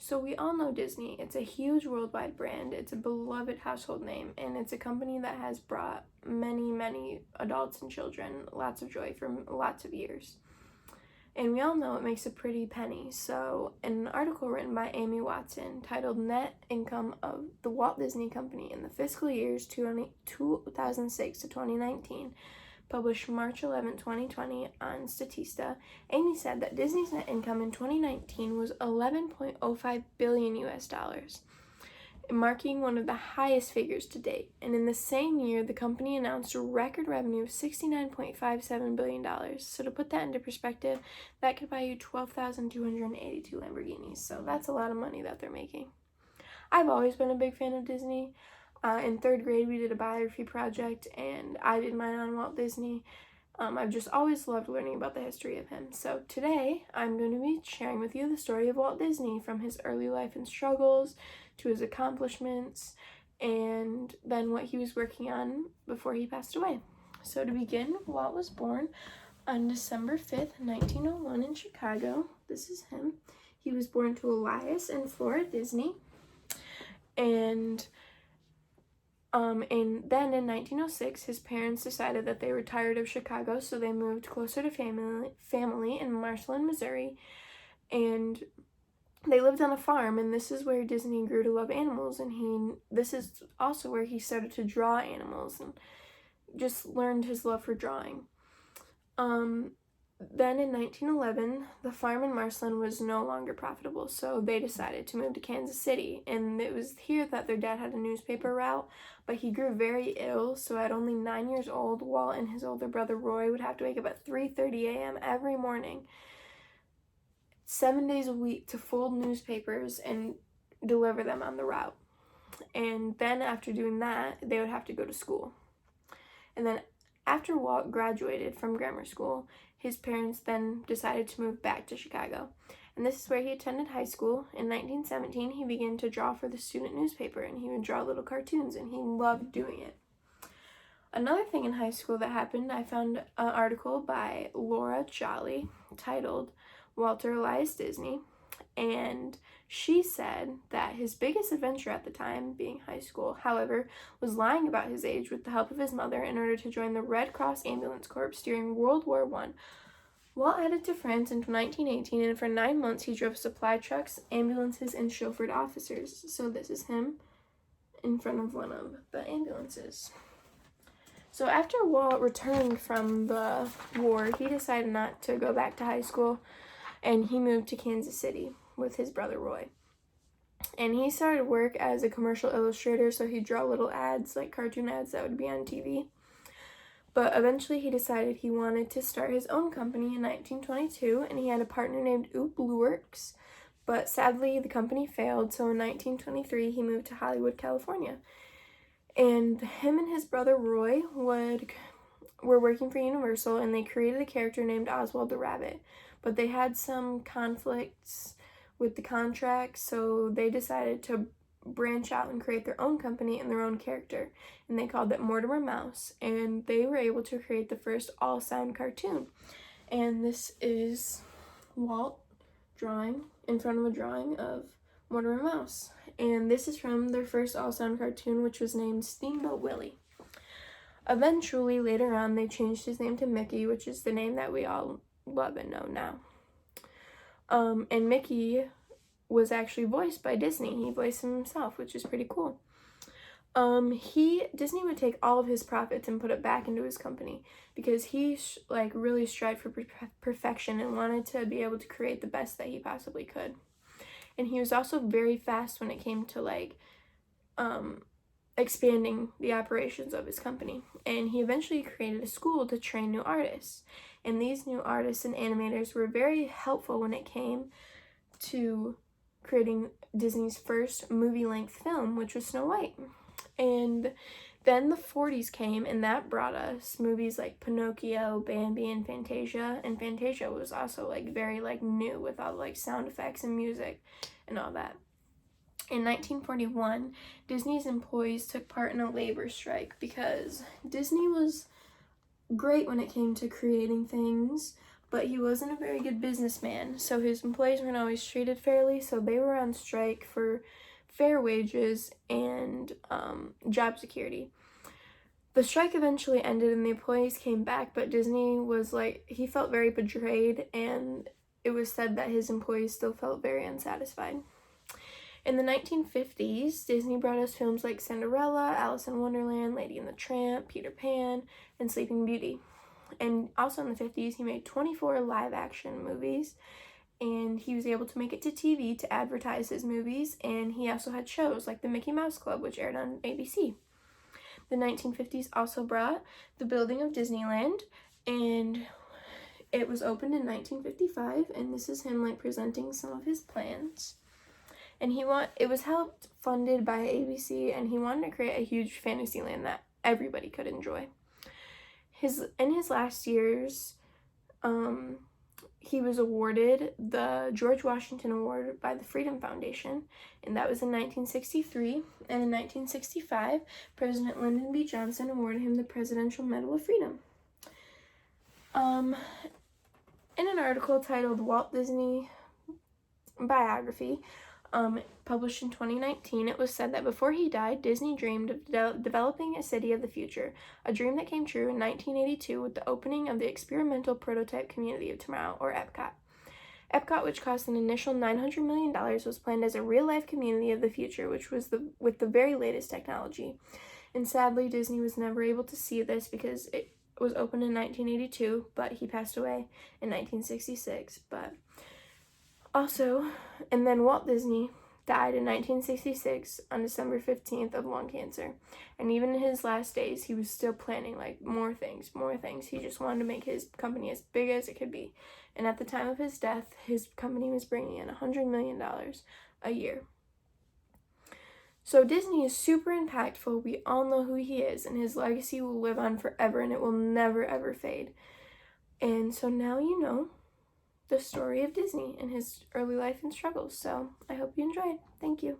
So we all know Disney. It's a huge worldwide brand. It's a beloved household name, and it's a company that has brought many, many adults and children lots of joy for lots of years. And we all know it makes a pretty penny. So an article written by Amy Watson titled Net Income of the Walt Disney Company in the Fiscal Years 2006 to 2019, published March 11, 2020 on Statista, Amy said that Disney's net income in 2019 was $11.05 billion US dollars, marking one of the highest figures to date. And in the same year, the company announced a record revenue of $69.57 billion. So to put that into perspective, that could buy you 12,282 Lamborghinis. So that's a lot of money that they're making. I've always been a big fan of Disney. In 3rd grade, we did a biography project, and I did mine on Walt Disney. I've just always loved learning about the history of him. So today, I'm going to be sharing with you the story of Walt Disney, from his early life and struggles to his accomplishments, and then what he was working on before he passed away. So to begin, Walt was born on December 5th, 1901 in Chicago. This is him. He was born to Elias and Flora Disney, and then in 1906, his parents decided that they were tired of Chicago, so they moved closer to family in Marshland, Missouri, and they lived on a farm, and this is where Disney grew to love animals, and this is also where he started to draw animals and just learned his love for drawing. Then in 1911, the farm in Marshland was no longer profitable, so they decided to move to Kansas City, and it was here that their dad had a newspaper route, but he grew very ill, so at only 9 years old, Walt and his older brother Roy would have to wake up at 3:30 a.m. every morning, 7 days a week, to fold newspapers and deliver them on the route. And then after doing that, they would have to go to school. And then after Walt graduated from grammar school, his parents then decided to move back to Chicago. And this is where he attended high school. In 1917, he began to draw for the student newspaper, and he would draw little cartoons, and he loved doing it. Another thing in high school that happened, I found an article by Laura Jolly titled Walter Elias Disney, and she said that his biggest adventure at the time, being high school, however, was lying about his age with the help of his mother in order to join the Red Cross Ambulance Corps during World War I. Walt headed to France in 1918, and for 9 months he drove supply trucks, ambulances, and chauffeured officers. So this is him in front of one of the ambulances. So after Walt returned from the war, he decided not to go back to high school, and he moved to Kansas City with his brother Roy. And he started work as a commercial illustrator, so he'd draw little ads, like cartoon ads that would be on TV. But eventually he decided he wanted to start his own company in 1922, and he had a partner named Oop Blueworks. But sadly, the company failed, so in 1923 he moved to Hollywood, California. And him and his brother Roy were working for Universal, and they created a character named Oswald the Rabbit. But they had some conflicts with the contract, so they decided to branch out and create their own company and their own character, and they called it Mortimer Mouse, and they were able to create the first all-sound cartoon. And this is Walt drawing in front of a drawing of Mortimer Mouse, and this is from their first all-sound cartoon, which was named Steamboat Willie. Eventually, later on, they changed his name to Mickey, which is the name that we all love and know now. And Mickey was actually voiced by Disney. He voiced him himself, which is pretty cool. Disney would take all of his profits and put it back into his company, because he really strived for perfection and wanted to be able to create the best that he possibly could. And he was also very fast when it came to expanding the operations of his company. And he eventually created a school to train new artists. And these new artists and animators were very helpful when it came to creating Disney's first movie-length film, which was Snow White. And then the 40s came, and that brought us movies like Pinocchio, Bambi, and Fantasia. And Fantasia was also very new with all sound effects and music and all that. In 1941, Disney's employees took part in a labor strike because Disney was great when it came to creating things, but he wasn't a very good businessman, so his employees weren't always treated fairly, so they were on strike for fair wages and job security. The strike eventually ended and the employees came back, but Disney was like, he felt very betrayed, and it was said that his employees still felt very unsatisfied. In the 1950s, Disney brought us films like Cinderella, Alice in Wonderland, Lady and the Tramp, Peter Pan, and Sleeping Beauty. And also in the 50s, he made 24 live-action movies, and he was able to make it to TV to advertise his movies, and he also had shows like the Mickey Mouse Club, which aired on ABC. The 1950s also brought the building of Disneyland, and it was opened in 1955, and this is him like presenting some of his plans. And it was helped funded by ABC, and he wanted to create a huge fantasy land that everybody could enjoy. In his last years, he was awarded the George Washington Award by the Freedom Foundation, and that was in 1963. And in 1965, President Lyndon B. Johnson awarded him the Presidential Medal of Freedom. In an article titled Walt Disney Biography, published in 2019, it was said that before he died, Disney dreamed of developing a city of the future, a dream that came true in 1982 with the opening of the experimental prototype community of tomorrow, or Epcot. Epcot, which cost an initial $900 million, was planned as a real-life community of the future, which was with the very latest technology. And sadly, Disney was never able to see this because it was opened in 1982, but he passed away in 1966. But also, and then Walt Disney died in 1966 on December 15th of lung cancer. And even in his last days, he was still planning like more things. He just wanted to make his company as big as it could be. And at the time of his death, his company was bringing in $100 million a year. So Disney is super impactful. We all know who he is, and his legacy will live on forever, and it will never ever fade. And so now you know the story of Disney and his early life and struggles. So I hope you enjoyed. Thank you.